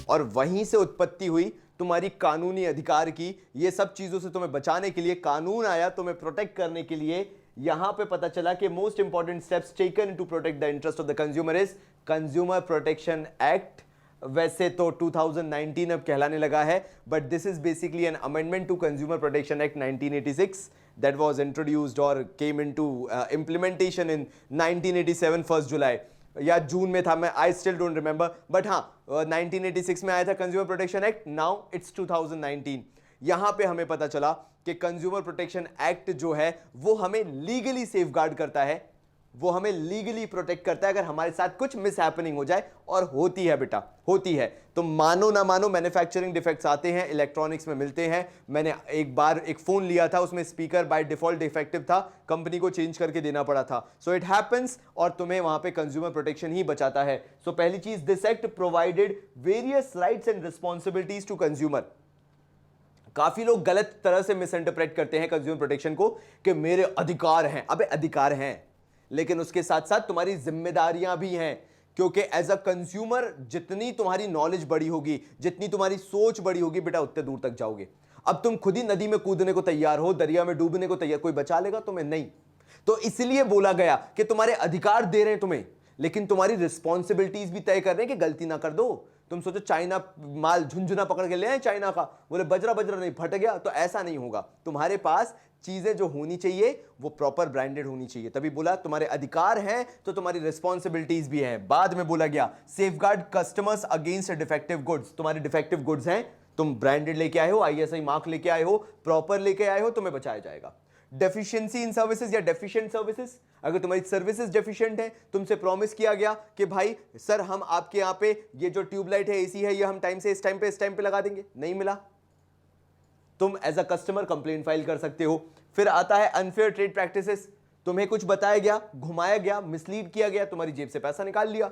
और वहीं से उत्पत्ति हुई तुम्हारी कानूनी अधिकार की। ये सब चीजों से तुम्हें बचाने के लिए कानून आया, तुम्हें प्रोटेक्ट करने के लिए। यहां पे पता चला कि most important steps taken to protect the interest of the consumer is consumer protection act. वैसे तो 2019 अब कहलाने लगा है, but this is basically an amendment to consumer protection act 1986 that was introduced or came into implementation in 1987 1st जुलाई या जून में था, मैं I still don't remember, but हाँ 1986 में आया था consumer protection act. Now it's 2019। यहां पे हमें पता चला कि कंज्यूमर प्रोटेक्शन एक्ट जो है वो हमें लीगली सेफगार्ड करता है, वो हमें लीगली प्रोटेक्ट करता है अगर हमारे साथ कुछ मिस हैपनिंग हो जाए, और होती है बेटा, होती है। तो मानो ना मानो मैन्युफैक्चरिंग डिफेक्ट्स आते हैं, इलेक्ट्रॉनिक्स में मिलते हैं। मैंने एक बार एक फोन लिया था, उसमें स्पीकर बाय डिफॉल्ट डिफेक्टिव था, कंपनी को चेंज करके देना पड़ा था। सो इट हैपेंस, और तुम्हें वहां पे कंज्यूमर प्रोटेक्शन ही बचाता है। सो पहली चीज, this act provided various rights and responsibilities to consumer. काफी लोग गलत तरह से मिस इंटरप्रेट करते हैं कंज्यूमर प्रोटेक्शन को कि मेरे अधिकार हैं। अबे अधिकार हैं, लेकिन उसके साथ साथ तुम्हारी जिम्मेदारियां भी हैं, क्योंकि एज अ कंज्यूमर जितनी तुम्हारी नॉलेज बड़ी होगी, जितनी तुम्हारी सोच बड़ी होगी बेटा, उतने दूर तक जाओगे। अब तुम खुद ही नदी में कूदने को तैयार हो, दरिया में डूबने को तैयार, कोई बचा लेगा तुम्हें? नहीं। तो इसलिए बोला गया कि तुम्हारे अधिकार दे रहे हैं तुम्हें, लेकिन तुम्हारी रिस्पॉन्सिबिलिटीज भी तय कर रहे हैं कि गलती ना कर दो। तुम सोचो चाइना माल झुंझुना पकड़ के ले आए चाइना का, बोले बजरा बजरा नहीं फट गया, तो ऐसा नहीं होगा। तुम्हारे पास चीजें जो होनी चाहिए वो प्रॉपर ब्रांडेड होनी चाहिए। तभी बोला तुम्हारे अधिकार हैं तो तुम्हारी रिस्पॉन्सिबिलिटीज भी हैं। बाद में बोला गया safeguard customers against defective goods. तुम्हारे डिफेक्टिव गुड्स हैं, तुम ब्रांडेड लेके आए हो, आईएसआई मार्क लेके आए हो, प्रॉपर लेके आए हो, तुम्हें बचाया जाएगा। डेफिशिएंसी इन सर्विसेज या डेफिशिएंट सर्विसेज, अगर तुम्हारी सर्विसेज डेफिशिएंट है, तुमसे प्रॉमिस किया गया कि भाई सर हम आपके यहां पे ये जो ट्यूबलाइट है, एसी है, ये हम टाइम से इस टाइम पे लगा देंगे, नहीं मिला, तुम as a customer complaint file कर सकते हो। फिर आता है अनफेयर ट्रेड प्रैक्टिसेस। तुम्हें कुछ बताया गया, घुमाया गया, मिसलीड किया गया, तुम्हारी जेब से पैसा निकाल लिया,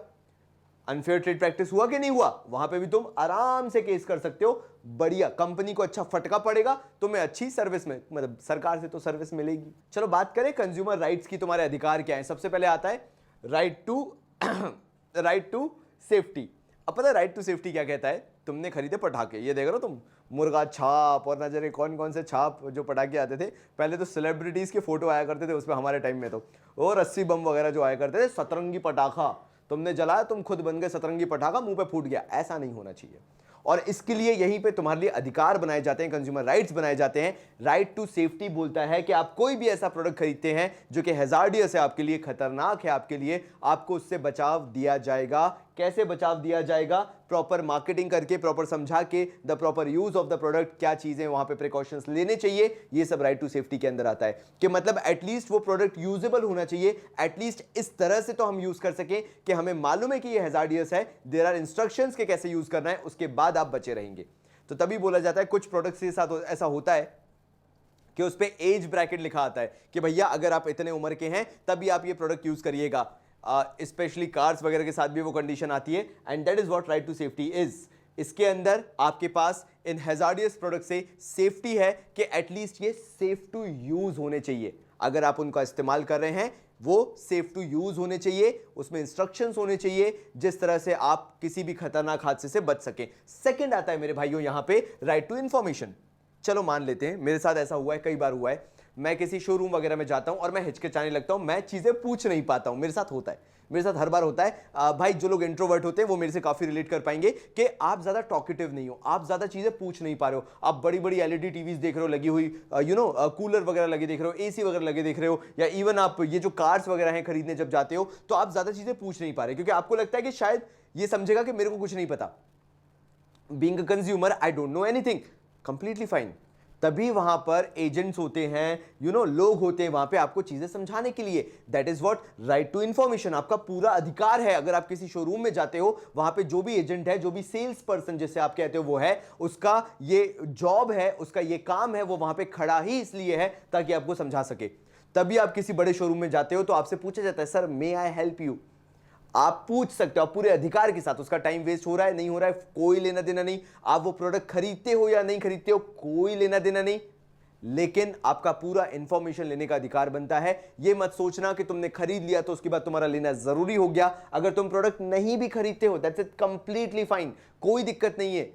अनफेयर ट्रेड प्रैक्टिस हुआ कि नहीं हुआ, वहां पे भी तुम आराम से केस कर सकते हो। बढ़िया, कंपनी को अच्छा फटका पड़ेगा, तुम्हें अच्छी सर्विस में, मतलब सरकार से तो सर्विस मिलेगी। चलो बात करें कंज्यूमर राइट्स की, तुम्हारे अधिकार क्या है। सबसे पहले आता है राइट टू सेफ्टी। अब पता है राइट टू सेफ्टी क्या कहता है? तुमने खरीदे पटाखे, ये देख रहे हो तुम, मुर्गा छाप और न जाने कौन कौन से छाप जो पटाखे आते थे। पहले तो सेलिब्रिटीज के फोटो आया करते थे उसमें, हमारे टाइम में तो, और रस्सी बम वगैरह जो आया करते थे। सतरंगी पटाखा तुमने जलाया, तुम खुद बन गए सतरंगी पटाखा, मुंह पे फूट गया। ऐसा नहीं होना चाहिए, और इसके लिए यहीं पे तुम्हारे लिए अधिकार बनाए जाते हैं, कंज्यूमर राइट्स बनाए जाते हैं। राइट टू सेफ्टी बोलता है कि आप कोई भी ऐसा प्रोडक्ट खरीदते हैं जो कि हैजार्डियस है, आपके लिए खतरनाक है, आपके लिए, आपको उससे बचाव दिया जाएगा। कैसे बचाव दिया जाएगा? प्रॉपर मार्केटिंग करके, प्रॉपर समझा के, the proper use of the product, क्या चीजें वहां पे प्रिकॉशंस लेने चाहिए, ये सब राइट टू सेफ्टी के अंदर आता है। कि मतलब एटलीस्ट वो प्रोडक्ट यूजेबल होना चाहिए, एटलीस्ट इस तरह से तो हम यूज कर सकें कि हमें मालूम है कि ये हैजार्डियस है, देयर आर इंस्ट्रक्शंस के कैसे यूज करना है, उसके बाद आप बचे रहेंगे। तो तभी बोला जाता है, कुछ प्रोडक्ट्स के साथ ऐसा होता है कि उस पे एज ब्रैकेट लिखा आता है कि भैया अगर आप इतने उम्र के हैं तभी आप ये प्रोडक्ट यूज करिएगा। स्पेशली कार्स वगैरह के साथ भी वो कंडीशन आती है, and that is what right to safety is. इसके अंदर आपके पास इन हैजार्डियस प्रोडक्ट से सेफ्टी है कि एटलीस्ट ये सेफ टू यूज होने चाहिए। अगर आप उनका इस्तेमाल कर रहे हैं, वो सेफ टू यूज होने चाहिए, उसमें इंस्ट्रक्शंस होने चाहिए जिस तरह से आप किसी भी खतरनाक हादसे से बच सके। सेकंड आता है मेरे भाइयों यहां पे राइट टू इंफॉर्मेशन। चलो मान लेते हैं, मेरे साथ ऐसा हुआ है, कई बार हुआ है, मैं किसी शोरूम वगैरह में जाता हूं और मैं हिचकिचाने लगता हूं, मैं चीजें पूछ नहीं पाता हूं। मेरे साथ होता है, मेरे साथ हर बार होता है। भाई जो लोग इंट्रोवर्ट होते हैं वो मेरे से काफी रिलेट कर पाएंगे कि आप ज्यादा टॉकेटिव नहीं हो, आप ज्यादा चीजें पूछ नहीं पा रहे हो। आप बड़ी बड़ी एलईडी टीवीज देख रहे हो लगी हुई, कूलर वगैरह लगे देख रहे हो, एसी वगैरह लगे देख रहे हो, या इवन आप ये जो कार्स वगैरह हैं खरीदने जब जाते हो, तो आप ज्यादा चीजें पूछ नहीं पा रहे क्योंकि आपको लगता है कि शायद ये समझेगा कि मेरे को कुछ नहीं पता। Being a consumer I don't know anything, completely fine. तभी वहां पर एजेंट्स होते हैं, लोग होते हैं वहां पे आपको चीजें समझाने के लिए। That is what right to information, आपका पूरा अधिकार है। अगर आप किसी शोरूम में जाते हो, वहां पे जो भी एजेंट है, जो भी सेल्स पर्सन जिसे आप कहते हो वो है, उसका ये जॉब है, उसका ये काम है, वो वहां पे खड़ा ही इसलिए है ताकि आपको समझा सके। तभी आप किसी बड़े शोरूम में जाते हो तो आपसे पूछा जाता है, sir may I help you. आप पूछ सकते हो, आप पूरे अधिकार के साथ। उसका टाइम वेस्ट हो रहा है, नहीं हो रहा है, कोई लेना देना नहीं। आप वो प्रोडक्ट खरीदते हो या नहीं खरीदते हो, कोई लेना देना नहीं। लेकिन आपका पूरा इंफॉर्मेशन लेने का अधिकार बनता है। ये मत सोचना कि तुमने खरीद लिया तो उसके बाद तुम्हारा लेना जरूरी हो गया। अगर तुम प्रोडक्ट नहीं भी खरीदते हो, दैट्स इट, कंप्लीटली फाइन, कोई दिक्कत नहीं है,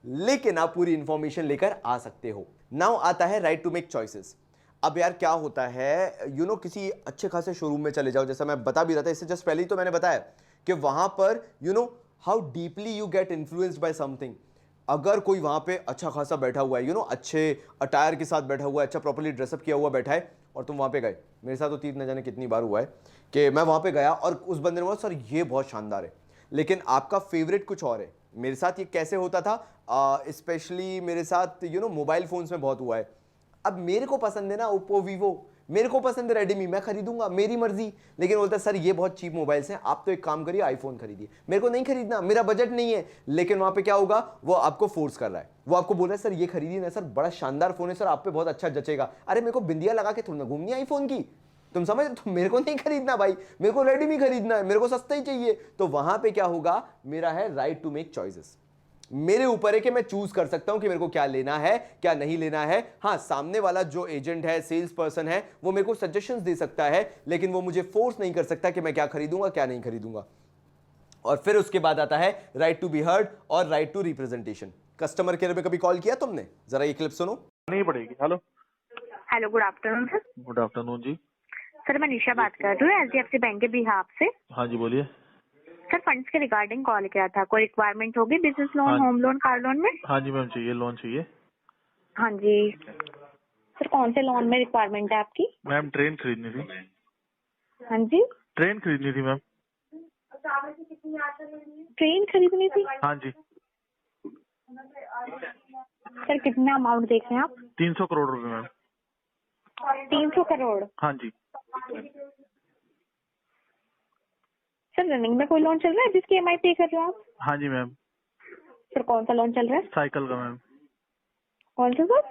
लेकिन आप पूरी इंफॉर्मेशन लेकर आ सकते हो। नाउ आता है राइट टू मेक चॉइसेस। अब यार क्या होता है, किसी अच्छे खासे शोरूम में चले जाओ, जैसा मैं बता भी रहा था, इससे जस्ट पहले ही तो मैंने बताया कि वहां पर how deeply you get influenced by something. अगर कोई वहां पे अच्छा खासा बैठा हुआ है, अच्छे अटायर के साथ बैठा हुआ है, अच्छा प्रॉपर्ली ड्रेसअप किया हुआ बैठा है, और तुम वहां पे गए, मेरे साथ तो तीन न जाने कितनी बार हुआ है कि मैं वहां पे गया और उस बंदे ने बोला सर ये बहुत शानदार है, लेकिन आपका फेवरेट कुछ और है। मेरे साथ ये कैसे होता था, स्पेशली मेरे साथ मोबाइल फोन्स में बहुत हुआ है। अब मेरे को पसंद है ना ओप्पो वीवो, मेरे को पसंद है रेडमी, मैं खरीदूंगा, मेरी मर्जी, लेकिन बोलता है सर ये बहुत चीप मोबाइल्स हैं, आप तो एक काम करिए आईफोन खरीदिए। मेरे को नहीं खरीदना, मेरा बजट नहीं है, लेकिन वहां पे क्या होगा, वो आपको फोर्स कर रहा है, वो आपको बोल रहा है सर ये खरीदिए ना सर, बड़ा शानदार फोन है सर, आप पे बहुत अच्छा जचेगा। अरे मेरे को बिंदिया लगा के थोड़ी ना घूमनी आईफोन की, तुम समझ, तो मेरे को नहीं खरीदना भाई, मेरे को रेडमी खरीदना है, मेरे को सस्ता ही चाहिए। तो वहां पे क्या होगा, मेरा है राइट टू मेक चॉइसेस, मेरे ऊपर है कि मैं चूज कर सकता हूं कि मेरे को क्या लेना है क्या नहीं लेना है। हाँ, सामने वाला जो एजेंट है, सेल्स पर्सन है, वो मेरे को सजेशंस दे सकता है, लेकिन वो मुझे फोर्स नहीं कर सकता कि मैं क्या खरीदूंगा क्या नहीं खरीदूंगा। और फिर उसके बाद आता है राइट टू बी हर्ड और right to representation. Customer care में कभी कॉल किया तुमने? जरा ये क्लिप सुनो। नहीं पड़ेगी। Hello hello, good afternoon sir. Good afternoon जी। सर मैं निशा बात कर रही हूँ HDFC बैंक के बिहाफ से। हाँ जी बोलिए। सर फंड्स के रिगार्डिंग कॉल किया था, कोई रिक्वायरमेंट होगी बिजनेस लोन, हाँ होम लोन, कार लोन में? हाँ जी मैम, चाहिए, लोन चाहिए। हाँ जी सर, कौन से लोन में रिक्वायरमेंट है आपकी? मैम ट्रेन खरीदनी थी। हाँ जी, ट्रेन खरीदनी थी मैम। ट्रेन खरीदनी थी। हाँ जी। सर कितना अमाउंट देख रहे हैं आप? 300 करोड़ रुपए मैम। 300 करोड़। हाँ जी। सर रनिंग में कोई लोन चल रहा है जिसकी EMI पे कर रहे हो आप? हाँ जी मैम। सर कौन सा लोन चल रहा है? साइकिल का मैम। कौन सा सर?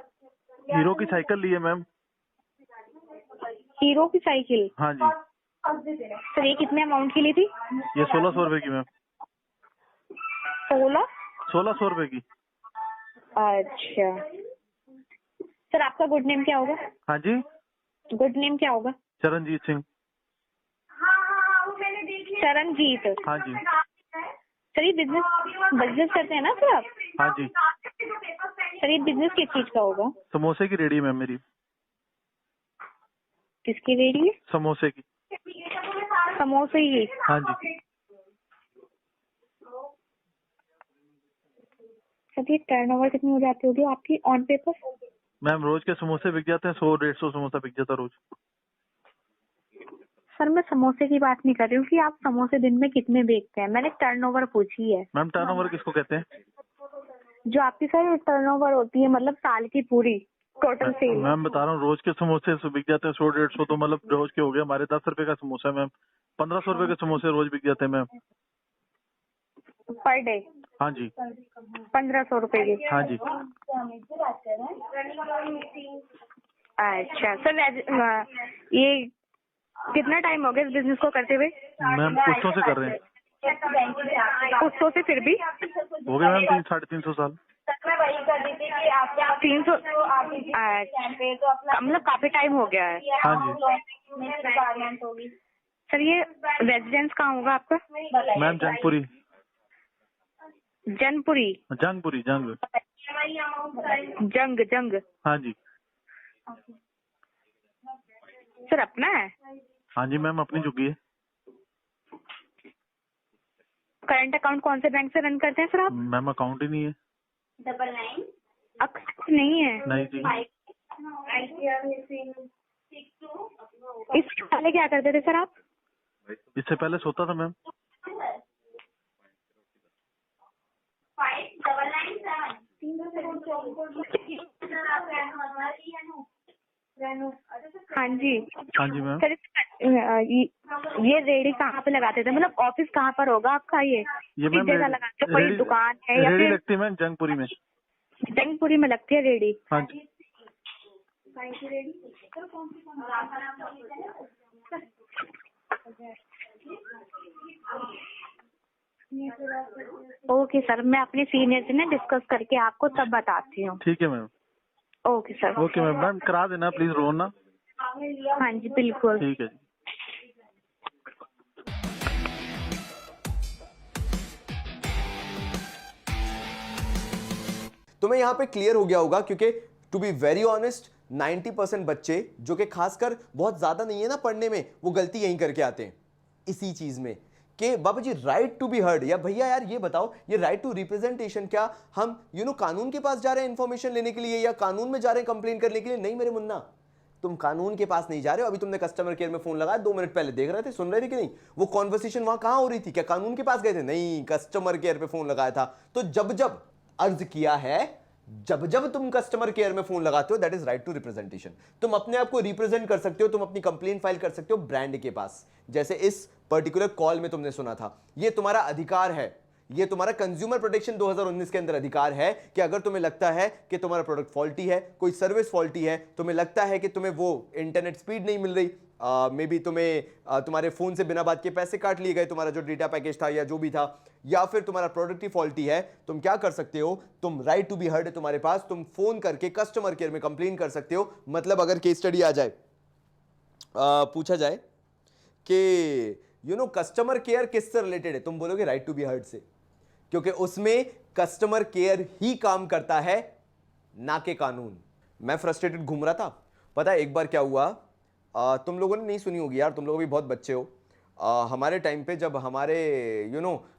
हीरो की साइकिल ली है मैम। हीरो की साइकिल। हाँ जी। सर ये कितने अमाउंट की ली थी? ये 1600 रुपए की मैम। 1600 रुपए की। अच्छा सर, आपका गुड नेम क्या होगा? हाँ जी। गुड नेम क्या होगा? चरणजीत सिंह। चरणजीत। हाँ जी। सर ये बिजनेस बिजनेस करते हैं ना सर आप? हाँ जी। सर ये बिजनेस किस चीज का होगा? समोसे की रेडी है मैम मेरी। किसकी रेडी है? समोसे की। समोसे की। हाँ जी। सर ये टर्नओवर कितनी हो जाती होगी आपकी ऑन पेपर? मैम रोज के समोसे बिक जाते हैं, 100-150 समोसा बिक जाता रोज। सर मैं समोसे की बात नहीं कर रही हूँ कि आप समोसे दिन में कितने बेचते हैं, मैंने टर्नओवर पूछी है। मैम टर्नओवर किसको कहते हैं? जो आपकी सर टर्नओवर होती है, मतलब साल की पूरी टोटल सेल। मैम बता रहा हूँ, रोज के समोसे बिक जाते हैं 100-150, तो मतलब रोज के हो गए हमारे 10 रुपए का समोसा है मैम। 1500 रुपए के समोसे रोज बिक जाते हैं मैम। Per day? हाँ जी। 1500 रुपए की? हाँ जी। अच्छा सर, ये कितना टाइम हो गया इस बिजनेस को करते हुए? मैम पुश्तों से कर रहे हैं। पुश्तों से? फिर भी हो गए मैम 300-350 साल। 300? मतलब काफी टाइम हो गया है। हाँ जी। सर ये रेजिडेंस कहाँ होगा आपका? मैम जंगपुरी। जनपुरी? जंगपुरी जंग। जंग जंग। हाँ जी। सर अपना है? हाँ जी मैम, अपनी झुकी है। करंट अकाउंट कौन से बैंक से रन करते हैं सर आप? मैम अकाउंट ही नहीं है। अकाउंट नहीं है? नहीं जी। इससे पहले क्या करते थे सर आप? इससे पहले सोता था मैम। हाँ जी। हाँ जी मैम। सर ये रेडी कहाँ पे लगाते थे, मतलब ऑफिस कहाँ पर होगा आपका? ये मैम जगह लगाते हो, कोई दुकान है या रेडी फिर? लगती है मैम जंगपुरी में। जंगपुरी में लगती है रेडी? हाँ जी। ओके सर, मैं अपने सीनियर से ना डिस्कस करके आपको तब बताती हूँ। ठीक है ma'am. Okay sir. Okay ma'am, ma'am करा देना प्लीज, रोना। हाँ जी बिल्कुल। ठीक है जी। तुम्हें यहां पे क्लियर हो गया होगा, क्योंकि टू बी वेरी ऑनेस्ट 90% बच्चे जो कि खासकर बहुत ज्यादा नहीं है ना पढ़ने में, वो गलती यहीं करके आते हैं इसी चीज में कि बाबा जी राइट टू बी हर्ड, या भैया यार ये बताओ ये राइट टू रिप्रेजेंटेशन क्या हम कानून के पास जा रहे हैं इंफॉर्मेशन लेने के लिए या कानून में जा रहे हैं कंप्लेन करने के लिए? नहीं मेरे मुन्ना, तुम कानून के पास नहीं जा रहे हो। अभी तुमने कस्टमर केयर में फोन लगाया 2 मिनट पहले, देख रहे थे, सुन रहे थे कि नहीं? वो कॉन्वर्सेशन वहां कहां हो रही थी? क्या कानून के पास गए थे? नहीं, कस्टमर केयर पे फोन लगाया था। तो जब जब अर्ज किया है, जब जब तुम कस्टमर केयर में फोन लगाते हो, that is right to representation. तुम अपने आप को रिप्रेजेंट कर सकते हो, तुम अपनी कंप्लेंट फाइल कर सकते हो ब्रांड के पास, जैसे इस पर्टिकुलर कॉल में तुमने सुना था। ये तुम्हारा अधिकार है, ये तुम्हारा कंज्यूमर प्रोटेक्शन 2019 के अंदर अधिकार है कि अगर तुम्हें लगता है कि तुम्हारा प्रोडक्ट फॉल्टी है, कोई सर्विस फॉल्टी है, तुम्हें लगता है कि तुम्हें वो इंटरनेट स्पीड नहीं मिल रही, मे बी तुम्हें तुम्हारे फोन से बिना बात के पैसे काट लिए गए, तुम्हारा जो डेटा पैकेज था या जो भी था, या फिर तुम्हारा प्रोडक्ट ही फॉल्टी है, तुम क्या कर सकते हो? तुम राइट टू बी हर्ड है तुम्हारे पास, तुम फोन करके कस्टमर केयर में कंप्लेन कर सकते हो। मतलब अगर केस स्टडी आ जाए, पूछा जाए कि कस्टमर केयर किससे रिलेटेड है, तुम बोलोगे राइट टू बी हर्ड से, क्योंकि उसमें कस्टमर केयर ही काम करता है, ना कि कानून। मैं फ्रस्ट्रेटेड घूम रहा था, पता है एक बार क्या हुआ, तुम लोगों ने नहीं सुनी होगी यार, तुम लोग भी बहुत बच्चे हो। हमारे टाइम पे जब हमारे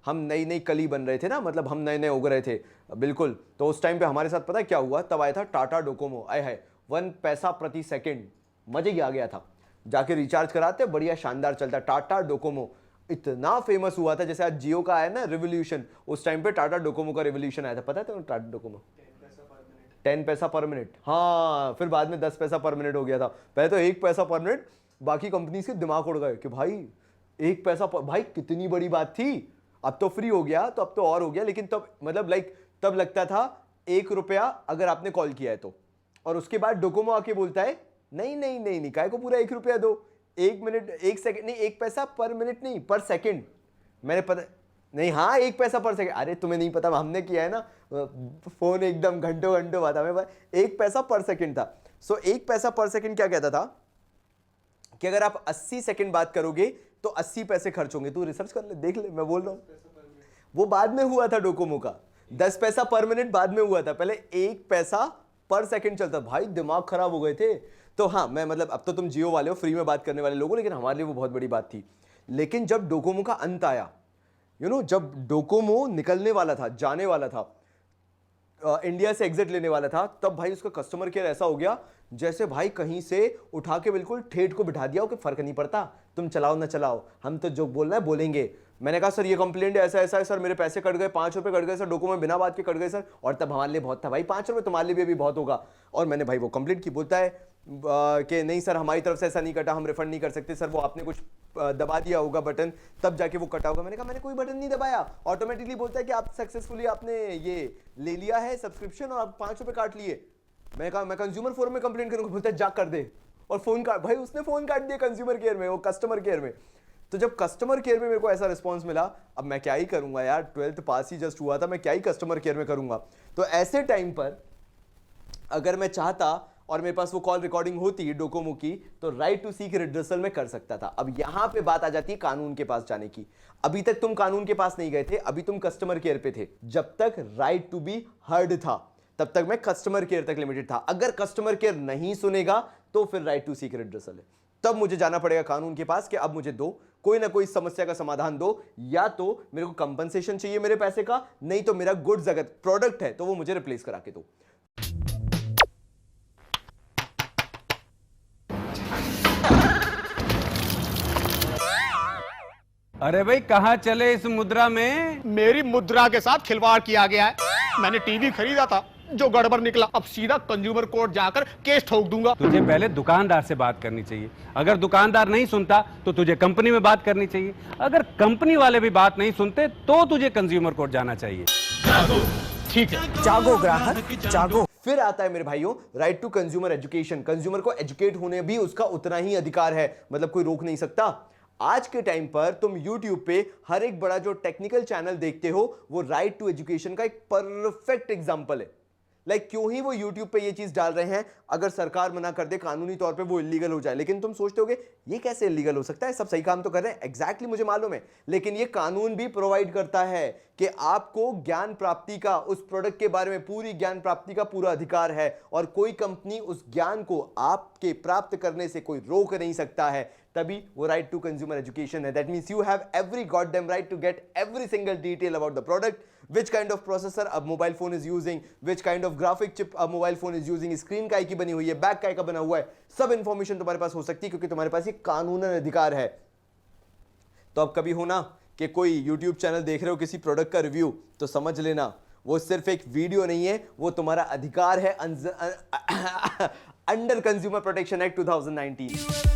हम नई नई कली बन रहे थे ना, मतलब हम नए नए उग रहे थे बिल्कुल, तो उस टाइम पे हमारे साथ पता है क्या हुआ? तब आया था टाटा डोकोमो, आया है 1 पैसा प्रति सेकंड, मजे ही आ गया था। जाके रिचार्ज कराते, बढ़िया शानदार चलता टाटा डोकोमो, इतना फेमस हुआ था। जैसे आज जियो का आया ना रिवोल्यूशन, उस टाइम पे टाटा डोकोमो का रिवोल्यूशन आया था, पता है तुम्हें? टाटा डोकोमो 10 पैसा पर मिनट, हाँ, फिर बाद में 10 पैसा पर मिनट हो गया था। पहले तो 1 पैसा पर मिनट, बाकी कंपनीज के दिमाग उड़ गए कि भाई 1 पैसा भाई कितनी बड़ी बात थी। अब तो फ्री हो गया, तो अब तो और हो गया, लेकिन तब मतलब तब लगता था 1 रुपया अगर आपने कॉल किया है तो। और उसके बाद डोकोमो आके बोलता है नहीं नहीं नहीं नहीं, काय को पूरा 1 रुपया दो, 1 मिनट 1 सेकंड नहीं, 1 पैसा पर मिनट नहीं, पर सेकंड। मैंने पता नहीं, हाँ 1 पैसा पर सेकंड। अरे तुम्हें नहीं पता, हमने किया है ना फोन, एकदम घंटों घंटों बात, हमें 1 पैसा पर सेकंड था। सो 1 पैसा पर सेकंड क्या कहता था कि अगर आप 80 सेकंड बात करोगे तो 80 पैसे खर्च होंगे। तू रिसर्च कर ले, देख ले, मैं बोल रहा हूं। वो बाद में हुआ था डोकोमो का, 10 पैसा पर मिनट बाद में हुआ था, पहले 1 पैसा पर सेकंड चलता। भाई दिमाग खराब हो गए थे। तो हाँ, मैं मतलब अब तो तुम जियो वाले हो, फ्री में बात करने वाले लोगों, लेकिन हमारे लिए वो बहुत बड़ी बात थी। लेकिन जब डोकोमो का अंत आया, जब डोकोमो निकलने वाला था, जाने वाला था, इंडिया से एग्जिट लेने वाला था, तब भाई उसका कस्टमर केयर ऐसा हो गया जैसे भाई कहीं से उठा के बिल्कुल ठेठ को बिठा दिया हो कि फर्क नहीं पड़ता, तुम चलाओ ना चलाओ, हम तो जो बोलना है बोलेंगे। मैंने कहा सर ये कंप्लेंट ऐसा ऐसा है सर, मेरे पैसे कट गए, 5 रुपए कट गए सर, डोकोमो में बिना बात के कट गए सर। और तब हमारे लिए बहुत था भाई, 5 रुपए तुम्हारे लिए भी बहुत होगा। और मैंने भाई वो कंप्लेंट की, बोलता है कि नहीं सर हमारी तरफ से ऐसा नहीं कटा, हम रिफंड नहीं कर सकते सर, वो आपने कुछ दबा दिया होगा बटन, तब जाके वो कटा होगा। मैंने कहा मैंने कोई बटन नहीं दबाया। ऑटोमेटिकली बोलता है कि आप सक्सेसफुली आपने ये ले लिया है सब्सक्रिप्शन और आप 5 रुपए काट लिए। मैंने कहा मैं कंज्यूमर फोरम में कंप्लेंट करूंगा। बोलता है जा कर दे, और फोन काट। भाई उसने फोन काट दिया कंज्यूमर केयर में, वो कस्टमर केयर में। तो जब कस्टमर केयर में मेरे को ऐसा रिस्पॉन्स मिला, अब मैं क्या ही करूंगा यार, 12th पास ही जस्ट हुआ था, मैं क्या ही कस्टमर केयर में करूंगा। तो ऐसे टाइम पर अगर मैं चाहता और मेरे पास वो कॉल रिकॉर्डिंग होती डोकोमो की, तो राइट टू सीक रिड्रेसल में कर सकता था। अब यहां पे बात आ जाती है कानून के पास जाने की। अभी तक तुम कानून के पास नहीं गए थे, अभी तुम कस्टमर केयर पे थे। जब तक राइट टू बी हर्ड था तब तक मैं कस्टमर केयर तक लिमिटेड था। अगर कस्टमर केयर नहीं सुनेगा तो फिर राइट टू सीक रिड्रेसल है, तब मुझे जाना पड़ेगा कानून के पास कि अब मुझे दो, कोई ना कोई समस्या का समाधान दो, या तो मेरे को कंपनसेशन चाहिए मेरे पैसे का, नहीं तो मेरा गुड्स अगर प्रोडक्ट है तो वो मुझे रिप्लेस करा के दो। अरे भाई कहाँ चले इस मुद्रा में? मेरी मुद्रा के साथ खिलवाड़ किया गया है। मैंने टीवी खरीदा था, जो गड़बड़ निकला, अब सीधा कंज्यूमर कोर्ट जाकर केस ठोक दूंगा। तुझे पहले दुकानदार से बात करनी चाहिए। अगर दुकानदार नहीं सुनता तो तुझे कंपनी में बात करनी चाहिए। अगर कंपनी वाले भी बात नहीं सुनते तो तुझे कंज्यूमर कोर्ट जाना चाहिए। ठीक है, जागो ग्राहक जागो। फिर आता है मेरे भाइयों right to consumer education. Consumer को एजुकेट होने भी उसका उतना ही अधिकार है, मतलब कोई रोक नहीं सकता। आज के टाइम पर तुम YouTube पे हर एक बड़ा जो टेक्निकल चैनल देखते हो, वो राइट टू एजुकेशन का एक परफेक्ट एग्जांपल है। क्यों ही वो यूट्यूब पे ये चीज डाल रहे हैं? अगर सरकार मना कर दे कानूनी तौर पे वो इलीगल हो जाए। लेकिन तुम सोचते होगे ये कैसे इलीगल हो सकता है, सब सही काम तो कर रहे हैं। एग्जैक्टली मुझे मालूम है, लेकिन ये कानून भी प्रोवाइड करता है कि आपको ज्ञान प्राप्ति का, उस प्रोडक्ट के बारे में पूरी ज्ञान प्राप्ति का पूरा अधिकार है, और कोई कंपनी उस ज्ञान को आपके प्राप्त करने से कोई रोक नहीं सकता है। तभी वो राइट टू कंज्यूमर एजुकेशन है। That means you have every got them right to get every single detail about the product, which kind of processor a mobile phone is using, which kind of graphic chip a mobile phone is using, screen काय की बनी हुई है, back काय का बना हुआ है, सब इंफॉर्मेशन तुम्हारे पास हो सकती है क्योंकि तुम्हारे पास ये कानूनन अधिकार है। तो अब कभी हो ना कि कोई YouTube चैनल देख रहे हो किसी प्रोडक्ट का रिव्यू, तो समझ लेना वो सिर्फ एक वीडियो नहीं है, वो तुम्हारा अधिकार है अंडर कंज्यूमर प्रोटेक्शन एक्ट 2019।